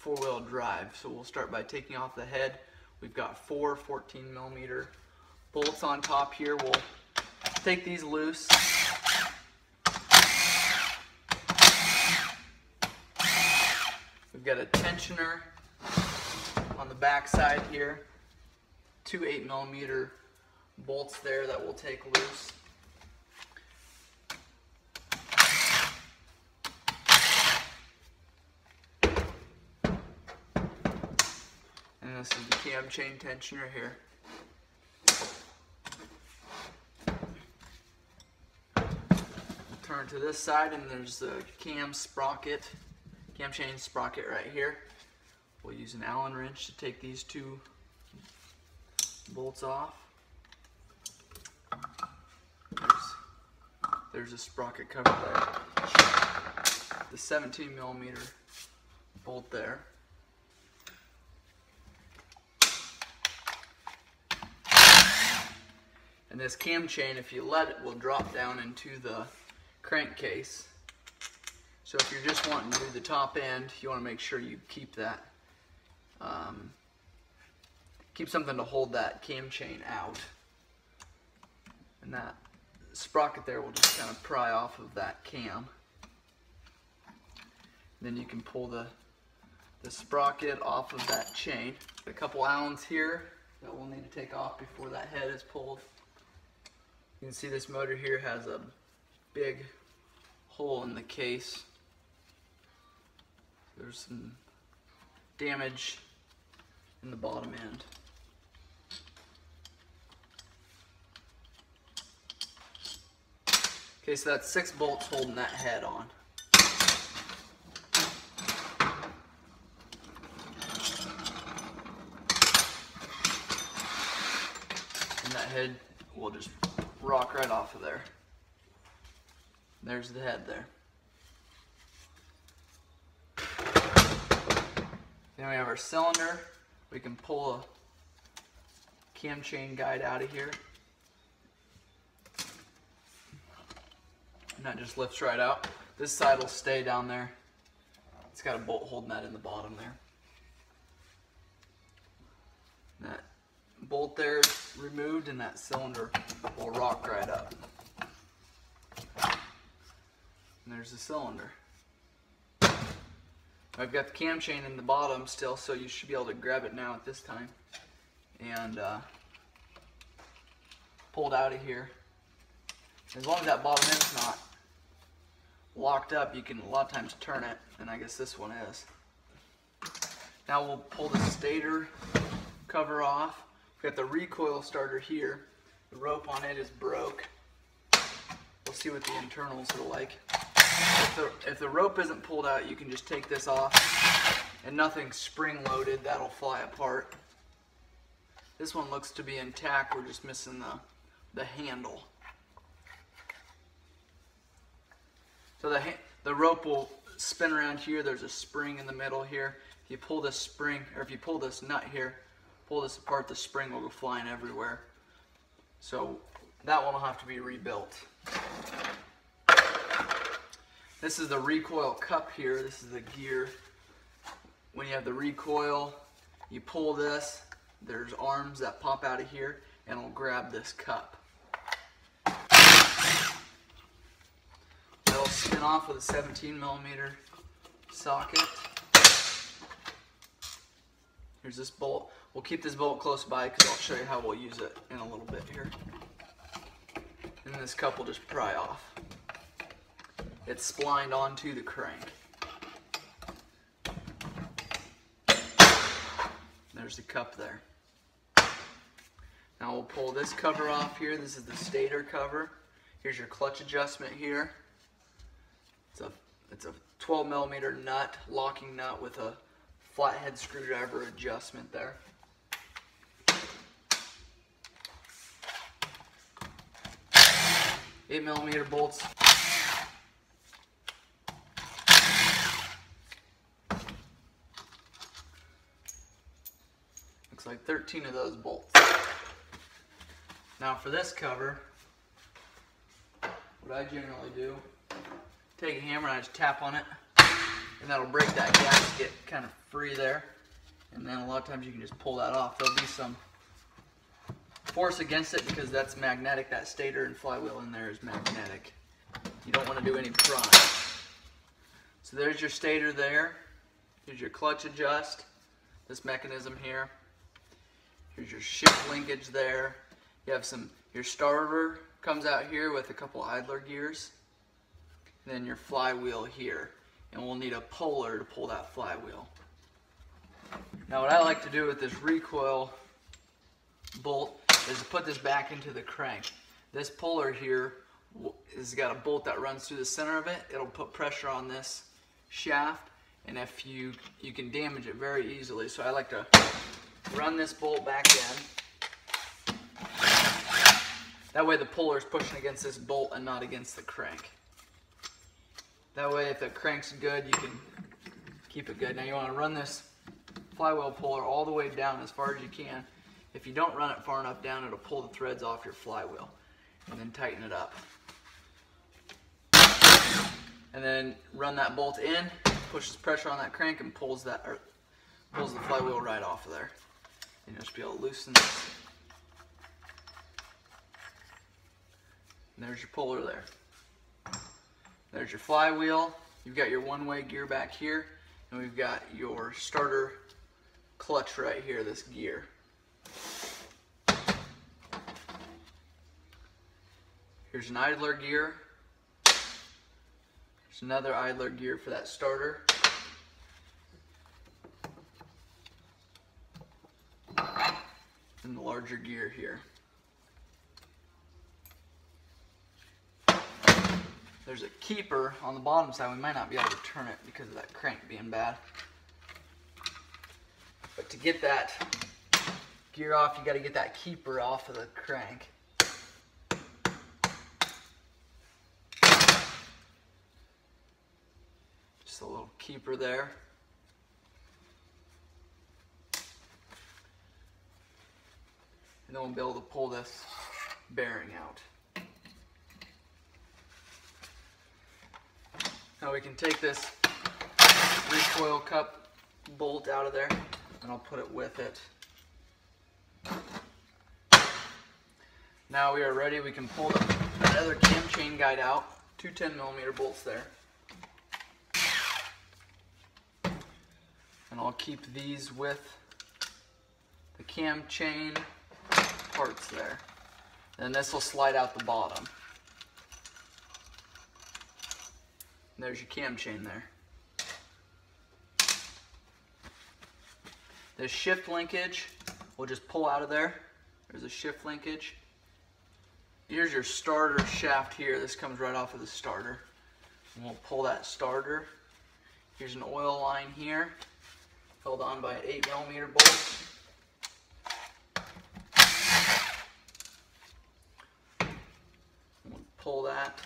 four-wheel drive. So we'll start by taking off the head. We've got 4 14mm bolts on top here. We'll take these loose. We've got a tensioner on the back side here. 2 8mm bolts there that we'll take loose. And this is the cam chain tensioner here. Turn to this side and there's the cam chain sprocket right here. We'll use an Allen wrench to take these 2 bolts off. There's a sprocket cover there. The 17mm bolt there. And this cam chain, if you let it, will drop down into the crankcase. So if you're just wanting to do the top end, you want to make sure you keep that, keep something to hold that cam chain out. And that sprocket there will just kind of pry off of that cam. Then you can pull the sprocket off of that chain. A couple Allens here that we'll need to take off before that head is pulled. You can see this motor here has a big hole in the case. There's some damage in the bottom end. Okay, so that's 6 bolts holding that head on. And that head will just rock right off of there. There's the head there. Then we have our cylinder. We can pull a cam chain guide out of here. And that just lifts right out. This side will stay down there. It's got a bolt holding that in the bottom there. And that bolt there is removed and that cylinder will rock right up. And there's the cylinder. I've got the cam chain in the bottom still, so you should be able to grab it now at this time and pull it out of here. As long as that bottom end's not locked up, you can a lot of times turn it, and I guess this one is. Now we'll pull the stator cover off. We've got the recoil starter here. The rope on it is broke. We'll see what the internals are like. If the rope isn't pulled out, you can just take this off, and nothing's spring loaded, that'll fly apart. This one looks to be intact, we're just missing the handle. So the rope will spin around here. There's a spring in the middle here. If you pull this spring, or if you pull this nut here, pull this apart, the spring will go flying everywhere. So that one will have to be rebuilt. This is the Recoil Cup here. This is the gear. When you have the recoil, you pull this, there's arms that pop out of here and it'll grab this cup. It'll spin off with a 17mm socket. Here's this bolt. We'll keep this bolt close by because I'll show you how we'll use it in a little bit here. And this cup will just pry off. It's splined onto the crank. There's the cup there. Now we'll pull this cover off here. This is the stator cover. Here's your clutch adjustment here. It's a 12mm nut, locking nut with a flathead screwdriver adjustment there. Eight millimeter bolts. Looks like 13 of those bolts. Now for this cover, what I generally do, take a hammer and I just tap on it, and that'll break that gasket kind of free there. And then a lot of times you can just pull that off. There'll be some force against it because that's magnetic. That stator and flywheel in there is magnetic. You don't want to do any prying. So there's your stator there. Here's your clutch adjust, this mechanism here. Here's your shift linkage there. You have your starter comes out here with a couple idler gears. And then your flywheel here. And we'll need a puller to pull that flywheel. Now what I like to do with this recoil bolt is to put this back into the crank. This puller here has got a bolt that runs through the center of it. It'll put pressure on this shaft, and if you can damage it very easily. So I like to run this bolt back in. That way the puller is pushing against this bolt and not against the crank. That way if the crank's good, you can keep it good. Now you want to run this flywheel puller all the way down as far as you can. If you don't run it far enough down, it'll pull the threads off your flywheel. And then tighten it up. And then run that bolt in, pushes pressure on that crank and pulls the flywheel right off of there. And you'll just be able to loosen this. And there's your puller there. There's your flywheel. You've got your one-way gear back here, and we've got your starter clutch right here, this gear. Here's an idler gear. There's another idler gear for that starter. And the larger gear here. There's a keeper on the bottom side. We might not be able to turn it because of that crank being bad. But to get that gear off, you got to get that keeper off of the crank. Just a little keeper there. And then we'll be able to pull this bearing out. Now we can take this Recoil Cup bolt out of there, and I'll put it with it. Now we are ready. We can pull that other cam chain guide out. Two 10mm bolts there. And I'll keep these with the cam chain parts there. And this will slide out the bottom. And there's your cam chain there. The shift linkage, we'll just pull out of there. There's a shift linkage. Here's your starter shaft here. This comes right off of the starter. And we'll pull that starter. Here's an oil line here, held on by an 8mm bolt. We'll pull that.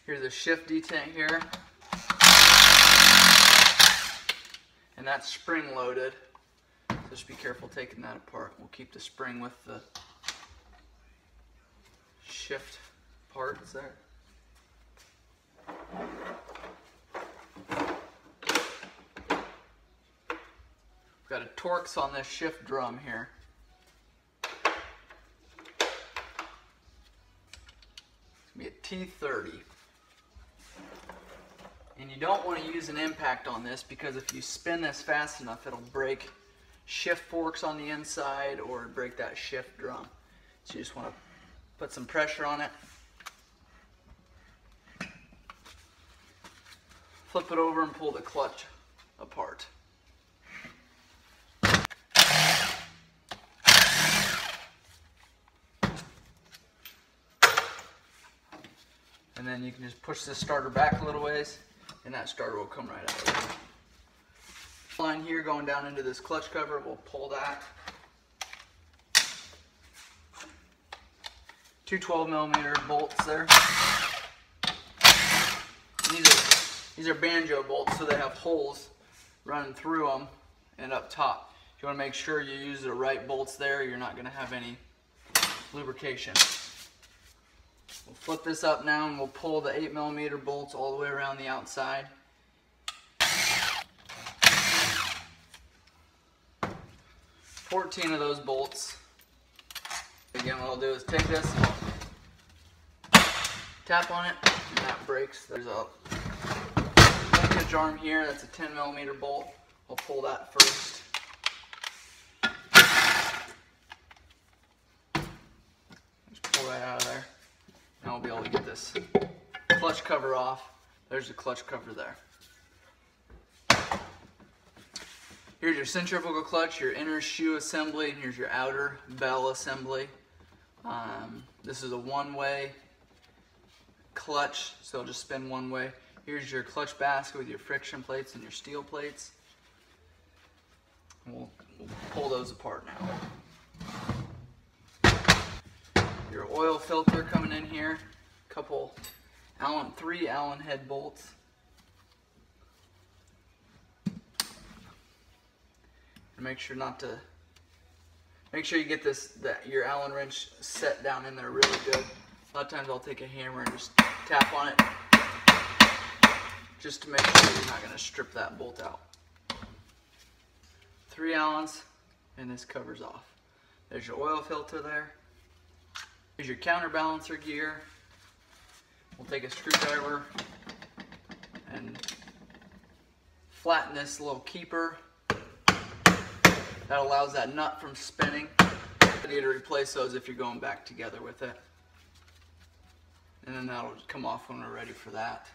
Here's a shift detent here. And that's spring loaded. So just be careful taking that apart. We'll keep the spring with the shift parts there. We've got a Torx on this shift drum here. It's going to be a T30. And you don't want to use an impact on this because if you spin this fast enough, it'll break shift forks on the inside or break that shift drum. So you just want to put some pressure on it. Flip it over and pull the clutch apart. And then you can just push this starter back a little ways, and that starter will come right out. Line here going down into this clutch cover, we'll pull that. Two 12mm bolts there. These are banjo bolts, so they have holes running through them and up top. You want to make sure you use the right bolts there, you're not going to have any lubrication. We'll flip this up now and we'll pull the 8mm bolts all the way around the outside. 14 of those bolts. Again, what I'll do is take this, tap on it, and that breaks. There's a linkage arm here, that's a 10mm bolt. I'll pull that first. Just pull that out of there. Now we'll be able to get this clutch cover off. There's the clutch cover there. Here's your centrifugal clutch, your inner shoe assembly, and here's your outer bell assembly. This is a one-way clutch, so it'll just spin one way. Here's your clutch basket with your friction plates and your steel plates. And we'll pull those apart now. Your oil filter coming in here, couple three Allen head bolts. And make sure you get your Allen wrench set down in there really good. A lot of times I'll take a hammer and just tap on it just to make sure you're not going to strip that bolt out. 3 Allens, and this covers off. There's your oil filter there. Here's your counterbalancer gear. We'll take a screwdriver and flatten this little keeper. That allows that nut from spinning. You need to replace those if you're going back together with it. And then that'll come off when we're ready for that.